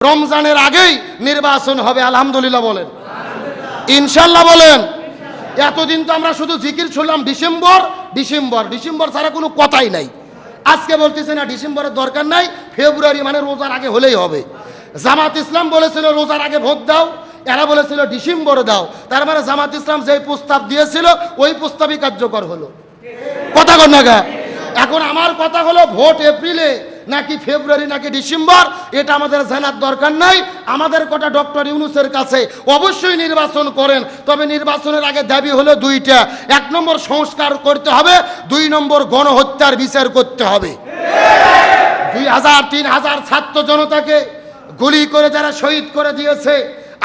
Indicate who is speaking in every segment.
Speaker 1: রমজানের আগেই নির্বাচন হবে, আলহামদুলিল্লাহ বলেন, ইনশাল্লাহ বলেন। এতদিন তো আমরা শুধু জিকির শুনলাম ডিসেম্বর ডিসেম্বর ডিসেম্বর ছাড়া কোনো কথাই নাই। আজকে বলতেছে না ডিসেম্বরের দরকার নাই, ফেব্রুয়ারি মানে রোজার আগে হলেই হবে। জামাত ইসলাম বলেছিল রোজার আগে ভোট দাও, এরা বলেছিল ডিসেম্বরে দাও। তার মানে জামাত ইসলাম যেই প্রস্তাব দিয়েছিল ওই প্রস্তাবই কার্যকর হলো। কথা কর না গা। এখন আমার কথা হলো ভোট এপ্রিলে নাকি ফেব্রুয়ারি নাকি ডিসেম্বর এটা আমাদের জানার দরকার নাই। আমাদের কথা ডক্টর ইউনূসের কাছে অবশ্যই নির্বাচন করেন, তবে নির্বাচনের আগে দাবি হলো দুইটা। 1 নম্বর সংস্কার করতে হবে, 2 নম্বর গণহত্যার বিচার করতে হবে। 2000-3000 ছাত্র জনতাকে গুলি করে যারা শহীদ করে দিয়েছে,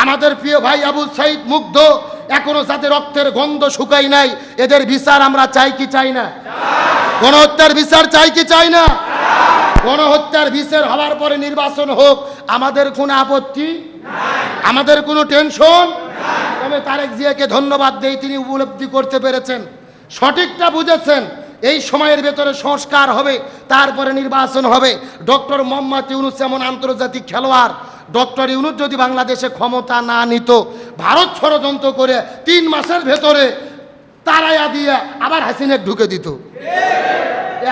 Speaker 1: আমাদের প্রিয় ভাই আবু সাইদ মুগ্ধ, এখনো যাতে রক্তের গন্ধ শুকাই নাই, এদের বিচার আমরা চাই কি চাই না? গণহত্যার বিচার চাই কি চাই না? গণহত্যার বিচার হওয়ার পরে নির্বাচন হোক, আমাদের কোনো আপত্তি, আমাদের কোনো টেনশন। তবে তারেক জিয়াকে ধন্যবাদ দেই, তিনি উপলব্ধি করতে পেরেছেন, সঠিকটা বুঝেছেন। এই সময়ের ভেতরে সংস্কার হবে, তারপরে নির্বাচন হবে। ডক্টর মোহাম্মদ ইউনূস এমন আন্তর্জাতিক খেলোয়াড়, ডক্টর ইউনূস যদি বাংলাদেশে ক্ষমতা না নিত, ভারত ষড়যন্ত্র করে 3 মাসের ভেতরে তারাইয়া দিয়ে আবার হাসিনাকে ঢুকে দিত।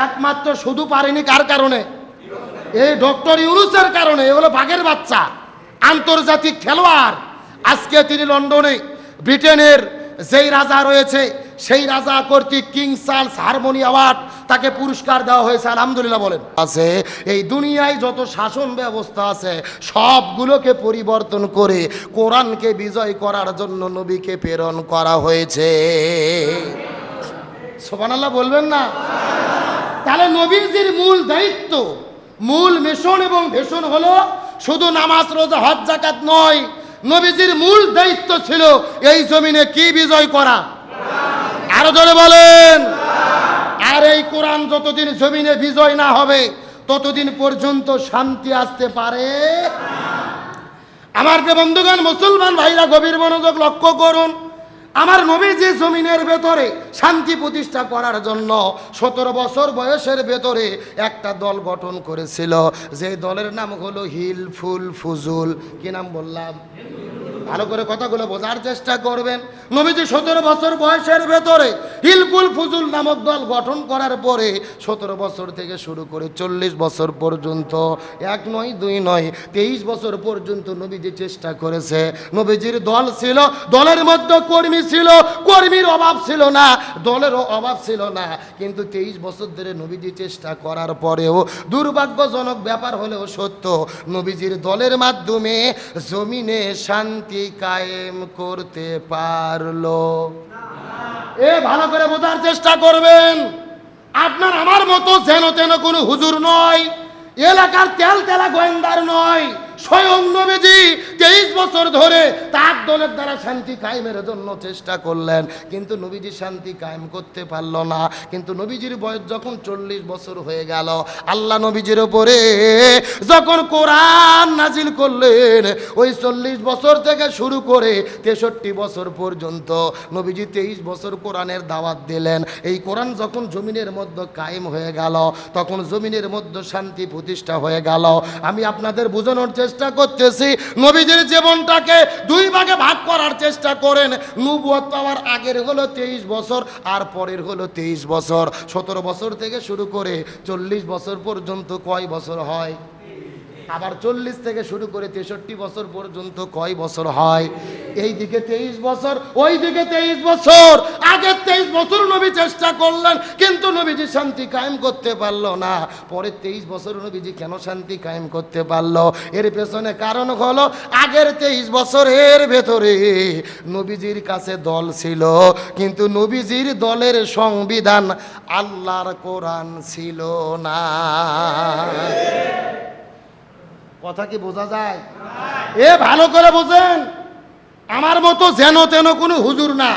Speaker 1: একমাত্র শুধু পারেনি কার কারণে? এই ডক্টর ইউনূসের কারণে। এ হলো বাঘের বাচ্চা, আন্তর্জাতিক খেলোয়াড়। আজকে তিনি লন্ডনে ব্রিটেনের যেই রাজা রয়েছে সেই রাজা কর্তৃক কিং চার্লস হারমোনি অ্যাওয়ার্ড তাকে পুরস্কার দেওয়া হয়েছে, আলহামদুলিল্লাহ বলেন। আছে এই দুনিয়ায় যত শাসন ব্যবস্থা আছে সবগুলোকে পরিবর্তন করে কোরআনকে বিজয় করার জন্য নবীকে প্রেরণ করা হয়েছে। সুবহানাল্লাহ বলবেন না? তাহলে নবীজির মূল দায়িত্ব, মূল মিশন এবং ভীষণ হলো শুধু নামাজ রোজা হজ যাকাত নয়। নবীজির মূল দায়িত্ব ছিল এই জমিনে কি বিজয় করা? আরো জোরে বলেন। আর এই কোরআন যতদিন জমিনে বিজয় না হবে ততদিন পর্যন্ত শান্তি আসতে পারে। আমার প্রিয় বন্ধুগণ, মুসলমান ভাইরা গভীর মনোযোগ লক্ষ্য করুন। আমার নবীজি জমিনের ভেতরে শান্তি প্রতিষ্ঠা করার জন্য 17 বছর বয়সের ভেতরে একটা দল গঠন করেছিল, যে দলের নাম হলো হিলফুল ফুজুল। কি নাম বললাম? ভালো করে কথাগুলো বোঝার চেষ্টা করবেন। নবীজি 17 বছর বয়সের ভেতরে হিলফুল ফুজুল নামক দল গঠন করার পরে 17 বছর থেকে শুরু করে 40 বছর পর্যন্ত, 1 নয় 2 নয় 23 বছর পর্যন্ত নবীজি চেষ্টা করেছে। নবীজির দল ছিল, দলের মধ্যে কর্মী ছিল, কর্মীর অভাব ছিল না, দলেরও অভাব ছিল না। কিন্তু 23 বছর ধরে নবীজি চেষ্টা করার পরেও দুর্ভাগ্যজনক ব্যাপার হলেও সত্য, নবীজির দলের মাধ্যমে জমিনে শান্তি কায়েম করতে পারলো। ভালো করে বোঝার চেষ্টা করবেন। আপনার আমার মতো যেন তেন কোনো হুজুর নয়, এলাকার তেল তেলা গোয়েন্দার নয়, স্বয়ং নবীজি 23 বছর ধরে তার দলের দ্বারা শান্তি কায়েমের জন্য চেষ্টা করলেন, কিন্তু নবীজি শান্তি কায়েম করতে পারল না। কিন্তু নবীজির বয়স যখন 40 বছর হয়ে গেল, আল্লাহ নবীজির উপরে যখন কোরআন নাজিল করলেন, ওই 40 বছর থেকে শুরু করে 63 বছর পর্যন্ত নবীজি 23 বছর কোরআনের দাওয়াত দিলেন। এই কোরআন যখন জমিনের মধ্যে কায়েম হয়ে গেল, তখন জমিনের মধ্যে শান্তি প্রতিষ্ঠা হয়ে গেল। আমি আপনাদের বোঝানোর চেষ্টা করতেছি, নবীজির জীবনটাকে 2 ভাগে ভাগ করার চেষ্টা করেন। নবুয়ত পাওয়ার আগের হলো 23 বছর, আর পরের হলো 23 বছর। 17 বছর থেকে শুরু করে 40 বছর পর্যন্ত কয় বছর হয়? আবার 40 থেকে শুরু করে 63 বছর পর্যন্ত কয় বছর হয়? এই দিকে 23 বছর, ওই দিকে 23 বছর। আগে 23 বছর নবী চেষ্টা করলেন, কিন্তু নবীজি শান্তি কায়েম করতে পারলো না। পরে 23 বছর নবীজি কেন শান্তি কায়েম করতে পারলো? এর পেছনে কারণ হলো আগের 23 বছরের ভেতরে নবীজির কাছে দল ছিল, কিন্তু নবীজির দলের সংবিধান আল্লাহর কোরআন ছিল না। কথা কি বোঝা যায়? ভালো করে বোঝেন। আমার মতো যেন তেন কোনো হুজুর না,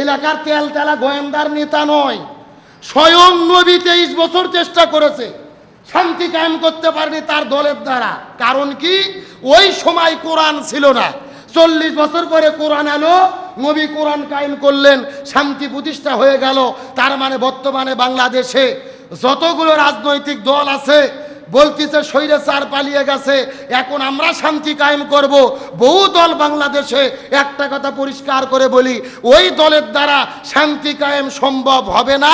Speaker 1: এলাকার তেল তেলা গোয়েন্দার নেতা নয়, স্বয়ং নবী 23 বছর চেষ্টা করেছে, শান্তি কায়েম করতে পারেনি তার দলের দ্বারা। কারণ কি? ওই সময় কোরআন ছিল না। 40 বছর পরে কোরআন এলো, নবী কোরআন কায়েম করলেন, শান্তি প্রতিষ্ঠা হয়ে গেল। তার মানে বর্তমানে বাংলাদেশে যতগুলো রাজনৈতিক দল আছে বলতেছে স্বৈরাচার পালিয়ে গেছে, এখন আমরা শান্তি কায়েম করব। বহু দল বাংলাদেশে, একটা কথা পরিষ্কার করে বলি, ওই দলের দ্বারা শান্তি কায়েম সম্ভব হবে না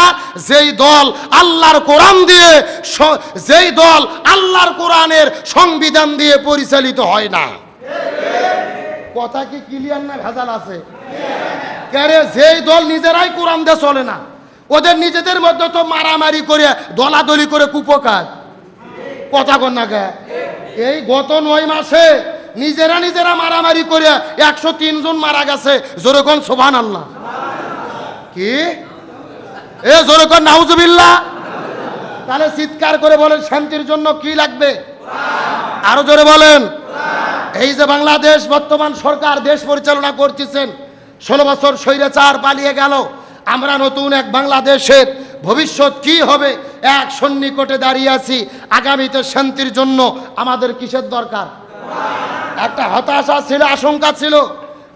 Speaker 1: যেই দল আল্লাহর কোরআন দিয়ে, যেই দল আল্লাহর কোরআনের সংবিধান দিয়ে পরিচালিত হয় না। কথা কি ক্লিয়ার না ভেজাল আছে? কারে যেই দল নিজেরাই কোরআন দিয়ে চলে না, ওদের নিজেদের মধ্যে তো মারামারি করে দলাদলি করে কুপকার। কথা কন না কে? এই গত 9 মাসে নিজেরা মারামারি করে 103 জন মারা গেছে। জোরে কোন সুবহানাল্লাহ। কি এ জোরে কোন নাউজুবিল্লাহ। তাহলে চিৎকার করে বলেন শান্তির জন্য কি লাগবে? আরো জোরে বলেন। এই যে বাংলাদেশ বর্তমান সরকার দেশ পরিচালনা করতেছেন, 16 বছর স্বৈরাচার পালিয়ে গেল, আমরা নতুন এক বাংলাদেশের ভবিষ্যৎ কি হবে এক সন্নিকটে দাঁড়িয়ে আছি। আগামীতে শান্তির জন্য আমাদের কিসের দরকার? একটা হতাশা ছিল, আশঙ্কা ছিল,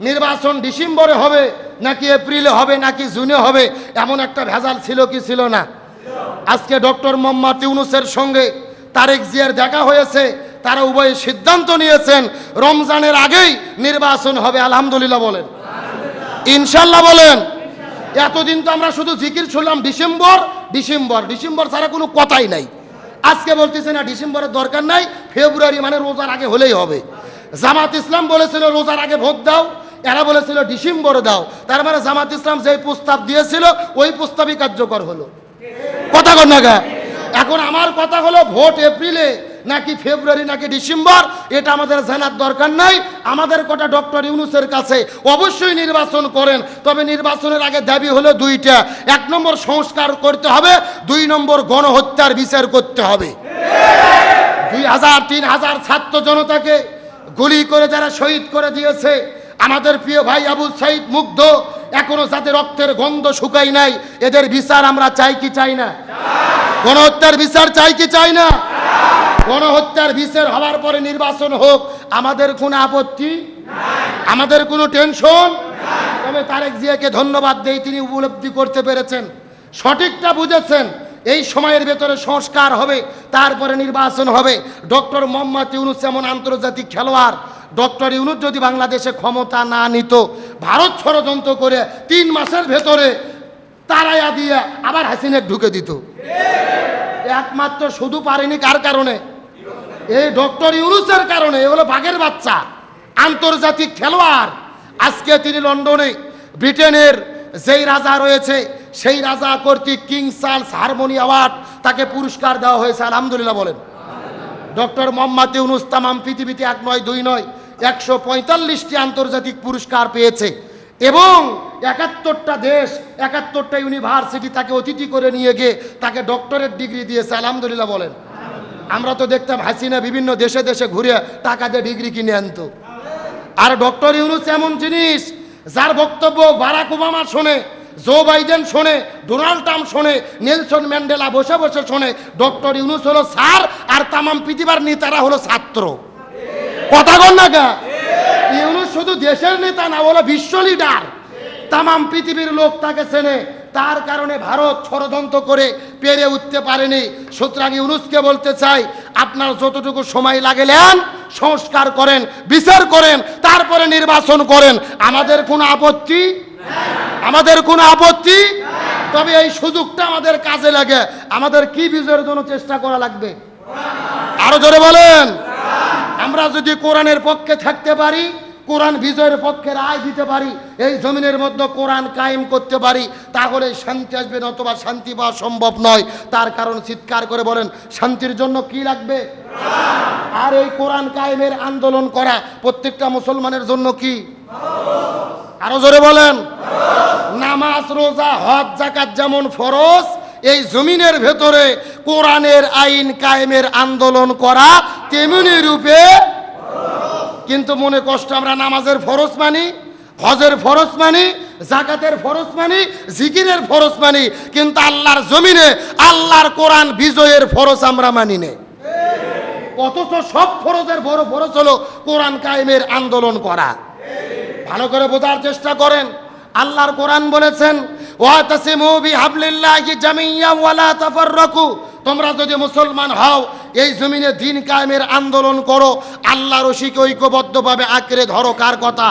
Speaker 1: নির্বাচন ডিসেম্বরে হবে নাকি এপ্রিলে হবে নাকি জুনে হবে, এমন একটা ভেজাল ছিল কি ছিল না? আজকে ডক্টর মোহাম্মদ ইউনূসের সঙ্গে তারেক জিয়ার দেখা হয়েছে, তারা উভয়ে সিদ্ধান্ত নিয়েছেন রমজানের আগেই নির্বাচন হবে। আলহামদুলিল্লাহ বলেন, ইনশাল্লাহ বলেন। এতদিন তো আমরা শুধু জিকির শুনলাম ডিসেম্বর ডিসেম্বর ডিসেম্বর ছাড়া কোনো কথাই নাই। আজকে বলতেছে না ডিসেম্বরের দরকার নাই, ফেব্রুয়ারি মানে রোজার আগে হলেই হবে। জামাত ইসলাম বলেছিল রোজার আগে ভোট দাও, এরা বলেছিল ডিসেম্বরে দাও। তার মানে জামাত ইসলাম যেই প্রস্তাব দিয়েছিল ওই প্রস্তাবই কার্যকর হলো। কথা কন না গা? এখন আমার কথা হলো ভোট এপ্রিলে নাকি ফেব্রুয়ারি নাকি ডিসেম্বর, এটা আমাদের জানার দরকার নাই। আমাদের কথা ডক্টর ইউনূসের কাছে অবশ্যই নির্বাচন করেন, তবে নির্বাচনের আগে দাবি হলো দুইটা। 1 নম্বর সংস্কার করতে হবে, 2 নম্বর গণহত্যার বিচার করতে হবে। 2000-3000 ছাত্র জনতাকে গুলি করে যারা শহীদ করে দিয়েছে, আমাদের প্রিয় ভাই আবু সাইদ মুগ্ধ, এখনো যাদের রক্তের গন্ধ শুকাই নাই, এদের বিচার আমরা চাই কি চাই না? গণহত্যার বিচার চাই কি চাই না? গণহত্যার বিচার হওয়ার পরে নির্বাচন হোক, আমাদের কোনো আপত্তি, আমাদের কোনো টেনশন। তবে তারেক জিয়াকে ধন্যবাদ দেই, তিনি উপলব্ধি করতে পেরেছেন, সঠিকটা বুঝেছেন। এই সময়ের ভেতরে সংস্কার হবে, তারপরে নির্বাচন হবে। ডক্টর মোহাম্মদ ইউনূস এমন আন্তর্জাতিক খেলোয়াড়, ডক্টর ইউনূস যদি বাংলাদেশে ক্ষমতা না নিত, ভারত ষড়যন্ত্র করে 3 মাসের ভেতরে তারাইয়া দিয়ে আবার হাসিনাকে ঢুকে দিত। একমাত্র শুধু পারেনি কার কারণে? এই ডক্টর ইউনূসের কারণে। এ হলো বাঘের বাচ্চা, আন্তর্জাতিক খেলোয়াড়। আজকে তিনি লন্ডনে ব্রিটেনের যেই রাজা রয়েছে সেই রাজা কর্তৃক কিং চার্লস হারমোনি অ্যাওয়ার্ড তাকে পুরস্কার দেওয়া হয়েছে। আলহামদুলিল্লাহ বলেন। ডক্টর মোহাম্মদ ইউনূস তামাম পৃথিবীতে 1 নয় 2 নয় 145টি আন্তর্জাতিক পুরস্কার পেয়েছে এবং 71টা দেশ 71টা ইউনিভার্সিটি তাকে অতিথি করে নিয়ে গিয়ে তাকে ডক্টরেট ডিগ্রি দিয়েছে। আলহামদুলিল্লাহ বলেন। আমরা তো দেখতাম হাসিনা বিভিন্ন দেশে দেশে ঘুরে টাকা দিয়ে ডিগ্রি কিনে আনতো, আর ডক্টর ইউনূস এমন জিনিস যার বক্তব্য বারাক ওবামা শোনে, জো বাইডেন শোনে, ডোনাল্ড ট্রাম্প শোনে, নেলসন ম্যান্ডেলা বসে বসে শোনে। ডক্টর ইউনূস হলো স্যার, আর তামাম পৃথিবীর নেতারা হলো ছাত্র। কথা কন না গা? ইউনূস শুধু দেশের নেতা না, হলো বিশ্ব লিডার। তামাম পৃথিবীর লোক তাকে চেনে, তার কারণে ভারত ষড়যন্ত্র করে পেরে উঠতে পারেনি। সুতরাং ইউনূসকে বলতে চাই, আপনার যতটুকু সময় লাগে নেন, সংস্কার করেন, বিচার করেন, তারপরে নির্বাচন করেন। আমাদের কোনো আপত্তি, আমাদের কোনো আপত্তি। তবে এই সুযোগটা আমাদের কাজে লাগে। আমাদের কি বিজয়ের জন্য চেষ্টা করা লাগবে? আরো জোরে বলেন। আমরা যদি কোরআনের পক্ষে থাকতে পারি, কোরআন বিজয়ের পক্ষে রায় দিতে পারি, এই জমিনের মধ্যে কোরআন কায়েম করতে পারি, তাহলে শান্তি আসবে, নতুবা শান্তি পাওয়া সম্ভব নয়। তার কারণ চিৎকার করে বলেন, শান্তির জন্য কি লাগবে? আর এই কোরআন কায়েমের আন্দোলন করা প্রত্যেকটা মুসলমানের জন্য কি? আরো জোরে বলেন। নামাজ, রোজা, হজ, যাকাত যেমন ফরজ, এই জমিনের ভেতরে কোরআনের আইন কায়েমের আন্দোলন করা তেমনি রূপে। কিন্তু মনে কষ্ট, আমরা নামাজের ফরজ মানি, হজের ফরজ মানি, যাকাতের ফরজ মানি, জিকিরের ফরজ মানি, কিন্তু আল্লাহর জমিনে আল্লাহর কোরআন বিজয়ের ফরজ আমরা মানি না। অথচ সব ফরজের বড় ফরজ হলো কোরআন কায়েমের আন্দোলন করা। ভালো করে বোঝার চেষ্টা করেন। আল্লাহর কোরআন বলেছেন, ওয়াতাসিমু বিহাবলিল্লাহি জামিয়া ওয়ালা তাফাররাকু, তোমরা যদি মুসলমান হও এই জমিনে দিন কায়েমের আন্দোলন করো, আল্লাহর রশিকে ঐক্যবদ্ধভাবে আঁকড়ে ধরো। কার কথা?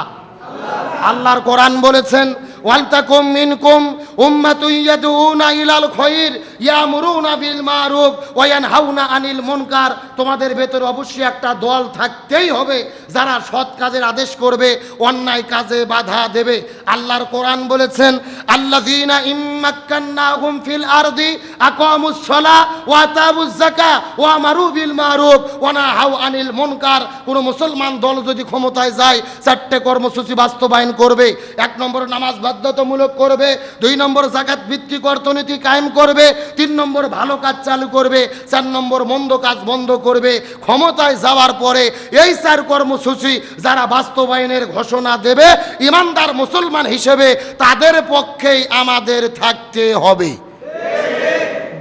Speaker 1: আল্লাহর কোরআন বলেছেন, ওয়ালতাকুম মিনকুম উম্মাতুন ইয়াদউনা ইলাল খায়র ইয়ামুরুনা বিল মারুফ ওয়া ইয়ানহাউনা আনিল মুনকার। তোমাদের ভেতরে অবশ্যই একটা দল থাকতেই হবে যারা সৎ কাজের আদেশ করবে, অন্যায় কাজে বাধা দেবে। আল্লাহর কোরআন বলেছেন, আল্লাযীনা ইম্মাক্কান্নাহুম ফিল আরদি আকামুস সালাহ ওয়া আতাবুজ যাকাহ ওয়া আমারু বিল মারুফ ওয়া নাহাউ আনিল মুনকার। কোন মুসলমান দল যদি ক্ষমতায় যায়, চারটে কর্মসূচি বাস্তবায়ন করবে। 1 নম্বর নামাজ বাধ্যতামূলক করবে, 2 নম্বর যাকাত ভিত্তিক অর্থনীতি কায়েম করবে, 3 নম্বর ভালো কাজ চালু করবে, 4 নম্বর মন্দ কাজ বন্ধ করবে। ক্ষমতায় যাওয়ার পরে এই 4 কর্মসূচি যারা বাস্তবায়নের ঘোষণা দেবে, ইমানদার মুসলমান হিসেবে তাদের পক্ষেই আমাদের থাকতে হবে।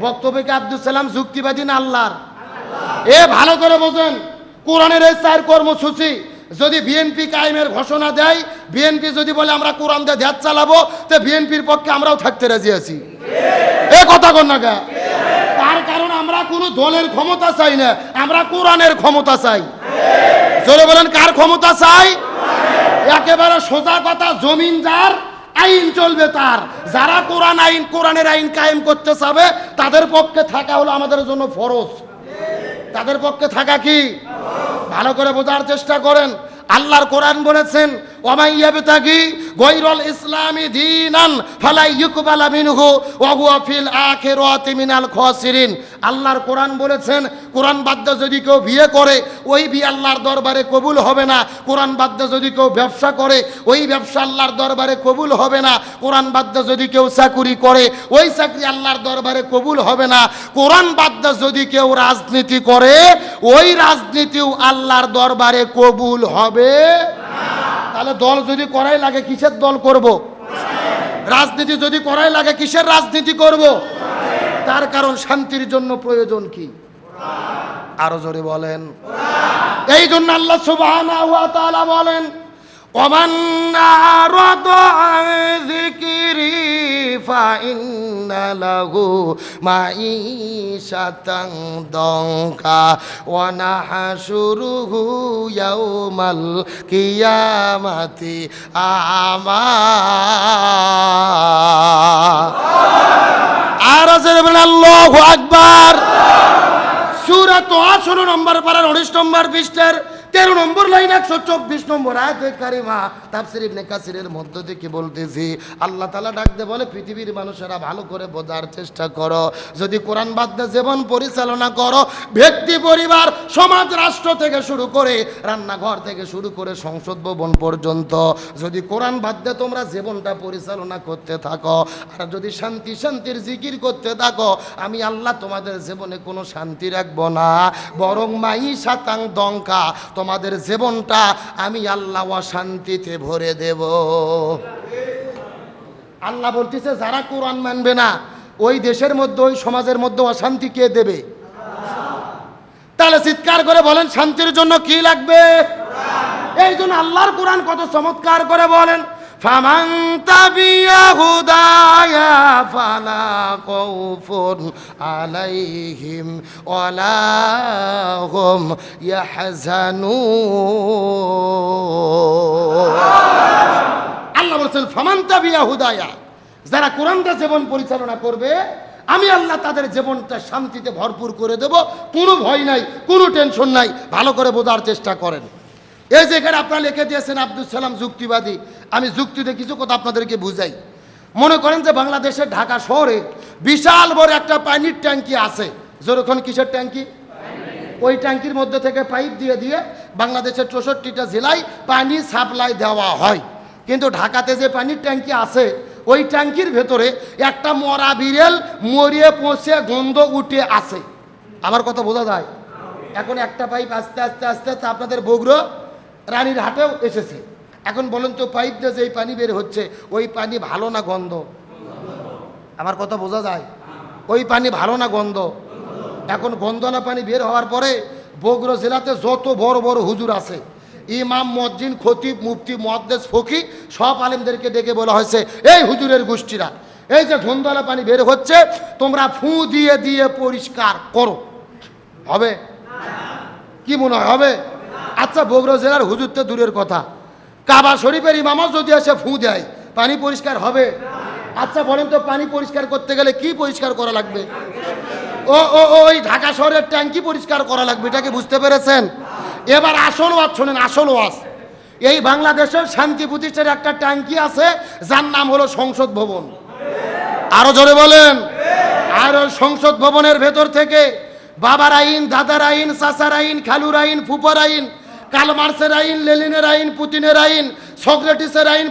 Speaker 1: বক্তব্যে কি আব্দুল সালাম যুক্তিবাদী না আল্লাহর? ভালো করে বোঝেন, কোরআনের এই 4 কর্মসূচি যদি বিএনপি কায়েমের ঘোষণা দেয়, বিএনপি যদি বলে আমরা কোরআন দিয়ে দেশ চালাবো, তো বিএনপির পক্ষে আমরাও থাকতে রাজি আছি। কথা কন না গা? তার কারণ আমরা কোনো দলের ক্ষমতা চাই না, আমরা কোরআনের ক্ষমতা চাই। জোরে বলেন, কার ক্ষমতা চাই? একেবারে সোজা কথা, জমিন যার, আইন চলবে তার। যারা কোরআনের আইন কায়েম করতে চাবে, তাদের পক্ষে থাকা হলো আমাদের জন্য ফরজ। তাদের পক্ষে থাকা কি? ভালো করে বোঝার চেষ্টা করেন। আল্লাহর কোরআন বলেছেন, ওয়ামাই ইয়াবতাগি গায়রাল ইসলামি দীনান ফালা ইউকবালা মিনহু ওয়া হুয়া ফিল আখিরাতি মিনাল খাসিরিন। আল্লাহর কোরআন বলেছেন, কোরআন বাদ যদি কেউ বিয়ে করে, ওই বিয়ে আল্লাহর দরবারে কবুল হবে না। কোরআন বাদ যদি কেউ ব্যবসা করে, ওই ব্যবসা আল্লাহর দরবারে কবুল হবে না। কোরআন বাদ যদি কেউ চাকরি করে, ওই চাকরি আল্লাহর দরবারে কবুল হবে না। কোরআন বাদ যদি কেউ রাজনীতি করে, ওই রাজনীতিও আল্লাহর দরবারে কবুল হবে না। তাহলে দল যদি করাই লাগে, কিসের দল করব? রাজনীতি যদি করাই লাগে, কিসের রাজনীতি করব? তার কারণ শান্তির জন্য প্রয়োজন কি? আরো জোরে বলেন। এই জন্য আল্লাহ সুবহানাহু ওয়া তাআলা বলেন, ওমান আরাদা আন যিকরি ফাইন্না লাহু মাঈশাতান দানকা ওয়া নাহশুরুহু ইয়াউমাল কিয়ামাতি আমা। আর জোরে বলেন আল্লাহু আকবার। সূরা তোহা 16 নম্বর পারার 19 নম্বর পৃষ্ঠার 13 নম্বর লাইন 124 নম্বর আয়াতে কারিমা তাফসীর ইবনে কাসিরের মধ্য থেকে বলতেছি, আল্লাহ তাআলা ডাক দিয়ে বলে, পৃথিবীর মানুষেরা ভালো করে বোঝার চেষ্টা করো। যদি কোরআন বাদ দিয়ে জীবন পরিচালনা করো, ব্যক্তি, পরিবার, সমাজ, রাষ্ট্র থেকে শুরু করে রান্নাঘর থেকে শুরু করে সংসদ ভবন পর্যন্ত, যদি কোরআন বাদ দিয়ে তোমরা জীবনটা পরিচালনা করতে থাকো, আর যদি শান্তির জিকির করতে থাকো, আমি আল্লাহ তোমাদের জীবনে কোনো শান্তি রাখবো না, বরং মাঈশাতান দঙ্কা, তোমাদের জীবনটা আমি আল্লাহ অশান্তিতে ভরে দেব। আল্লাহ বলতেছে, যারা কোরআন মানবে না, ওই দেশের মধ্যে, ওই সমাজের মধ্যে অশান্তি কে দেবে? তাহলে চিৎকার করে বলেন, শান্তির জন্য কি লাগবে? এই জন্য আল্লাহর কোরআন কত চমৎকার করে বলেন, ফামান তাবিয়া হুদায়া ফালা খাউফুন আলাইহিম ওয়ালা হুম ইয়াহজানুন। আল্লাহ বলেছেন, ফামান তাবিয়া হুদায়া, যারা কোরআনটা জীবন পরিচালনা করবে, আমি আল্লাহ তাদের জীবনটা শান্তিতে ভরপুর করে দেব। কোনো ভয় নাই, কোনো টেনশন নাই। ভালো করে বোঝার চেষ্টা করেন। এই যে এখানে আপনারা লিখে দিয়েছেন আব্দুল সালাম যুক্তিবাদী, আমি যুক্তিতে কিছু কথা আপনাদেরকে বুঝাই। মনে করেন যে বাংলাদেশের ঢাকা শহরে বিশাল বড় একটা পানির ট্যাঙ্কি আছে। যেরকম কিসের ট্যাঙ্কি? ওই ট্যাঙ্কির মধ্যে থেকে পাইপ দিয়ে দিয়ে বাংলাদেশের 64টা জেলায় পানি সাপ্লাই দেওয়া হয়। কিন্তু ঢাকাতে যে পানির ট্যাঙ্কি আছে, ওই ট্যাঙ্কির ভেতরে একটা মরা বিড়াল মরিয়ে পচে গন্ধ উঠে আছে। আমার কথা বোঝা যায়? এখন একটা পাইপ আস্তে আস্তে আস্তে আস্তে আপনাদের বগুড়া রানীর হাটেও এসেছে। এখন বলেন তো, পাইপ দিয়ে যে পানি বের হচ্ছে, ওই পানি ভালো না গন্ধ? আমার কথা বোঝা যায়? ওই পানি ভালো না গন্ধ? এখন গন্ধনা পানি বের হওয়ার পরে বগুড়া জেলাতে যত বড় বড় হুজুর আছে, ইমাম, মুয়াজ্জিন, খতিব, মুফতি, মুহাদ্দিস, ফকি, সব আলেমদেরকে ডেকে বলা হয়েছে, এই হুজুরের গোষ্ঠীরা, এই যে গন্ধনা পানি বের হচ্ছে, তোমরা ফু দিয়ে দিয়ে পরিষ্কার করো। হবে? কি মনে হয় হবে? আচ্ছা, বগুড়া জেলার হুজুর তো দূরের কথা, কাবা শরীফের ইমামও যদি এসে ফু দেয়, পানি পরিষ্কার হবে? আচ্ছা বলেন তো, পানি পরিষ্কার করতে গেলে কি পরিষ্কার করা লাগবে? ওই ঢাকা শহরের ট্যাঙ্কি পরিষ্কার করা লাগবে, এটাকে বুঝতে পেরেছেন? এবার আসল ওয়াজ শোনেন, আসল ওয়াজ। এই বাংলাদেশের শান্তি প্রতিষ্ঠার একটা ট্যাঙ্কি আছে, যার নাম হলো সংসদ ভবন। আরো জোরে বলেন। আর ওই সংসদ ভবনের ভেতর থেকে বাবার আইন, দাদার আইন, চাচার আইন, খালুর আইন, ফুপার আইন, কার্ল মার্ক্সের আইন, লেনিনের আইন, পুতিনের আইন, সক্রেটিসের আইন,